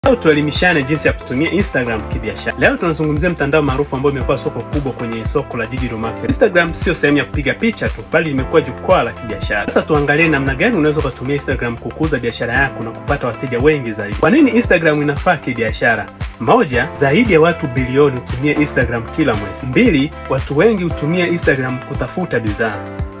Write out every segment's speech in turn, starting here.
Leo tuelimishane jinsi ya kutumia Instagram kibiashara. Leo tunazungumzia mtandao maarufu ambao umekuwa soko kubwa kwenye soko la digital market. Instagram sio sehemu ya kupiga picha tu, bali limekuwa jukwaa la kibiashara. Sasa tuangalie namna gani unaweza kutumia Instagram kukuza biashara yako na kupata wateja wengi zaidi. Kwa nini Instagram inafaa kibiashara? 1, zaidi ya watu bilioni hutumia Instagram kila mwezi. 2, watu wengi hutumia Instagram kutafuta bidhaa.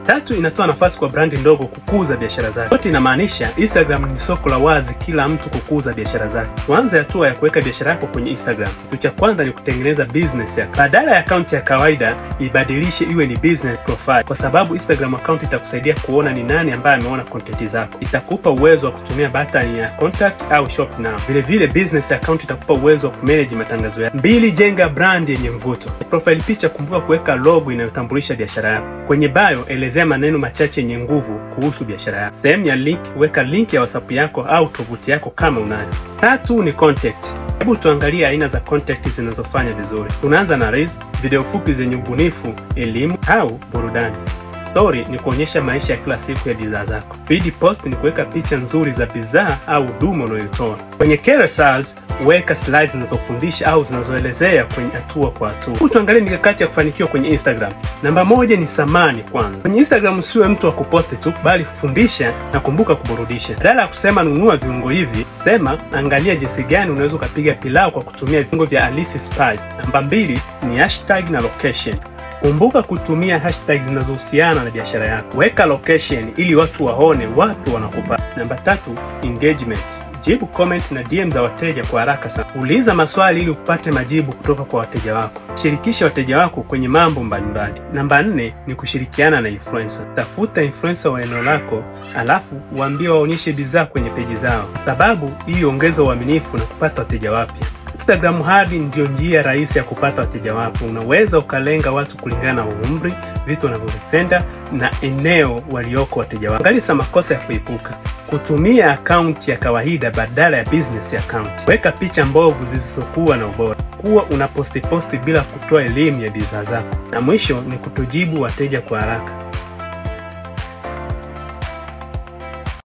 3, inatoa nafasi kwa brandi ndogo kukuza biashara zake. Yote inamaanisha Instagram ni soko la wazi kila mtu kukuza biashara zake. Tuanze hatua ya kuweka biashara yako kwenye Instagram. Kitu cha kwanza ni kutengeneza business yako. Badala ya account ya kawaida, ibadilishe iwe ni business profile, kwa sababu Instagram account itakusaidia kuona ni nani ambaye ameona content zako. Itakupa uwezo wa kutumia button ya contact au shop now. Vile vile business account itakupa uwezo wa kumanage matangazo yako. 2, jenga brand yenye mvuto. Profile picture, kumbuka kuweka logo inayotambulisha biashara yako. Kwenye bio elezea maneno machache yenye nguvu kuhusu biashara yako. Sehemu ya link, weka link ya WhatsApp yako au tovuti yako kama unayo. 3 ni content. Hebu tuangalie aina za content zinazofanya vizuri. Tunaanza na reels, video fupi zenye ubunifu, elimu au burudani. Story ni kuonyesha maisha ya kila siku ya bidhaa zako. Feed post ni kuweka picha nzuri za bidhaa au huduma unayotoa. Kwenye carousels, weka slides zinazofundisha au zinazoelezea kwenye hatua kwa hatua. Tuangalie mikakati ya kufanikiwa kwenye Instagram. Namba 1 ni samani kwanza. Kwenye Instagram usiwe mtu wa kuposti tu, bali fundisha na kumbuka kuburudisha. Badala ya kusema nunua viungo hivi, sema angalia jinsi gani unaweza kupiga pilau kwa kutumia viungo vya Alice Spice. Namba 2 ni hashtag na location. Kumbuka kutumia hashtags zinazohusiana na biashara yako. Weka location ili watu waone wapi wanakupata. Namba 3, engagement. Jibu comment na DM za wateja kwa haraka sana. Uliza maswali ili upate majibu kutoka kwa wateja wako. Shirikisha wateja wako kwenye mambo mbalimbali. Namba 4 ni kushirikiana na influencer. Tafuta influencer wa eneo lako, alafu waambie waonyeshe bidhaa kwenye peji zao, sababu hii ongeza uaminifu na kupata wateja wapya. Instagram hadi ndio njia rahisi ya kupata wateja wako. Unaweza ukalenga watu kulingana na umri, vitu wanavyopenda na eneo walioko wateja wako. Angalia makosa ya kuepuka: kutumia account ya kawaida badala ya business account. Weka picha mbovu zisizokuwa na ubora. Kuwa unaposti bila kutoa elimu ya bidhaa zako. Na mwisho ni kutojibu wateja kwa haraka.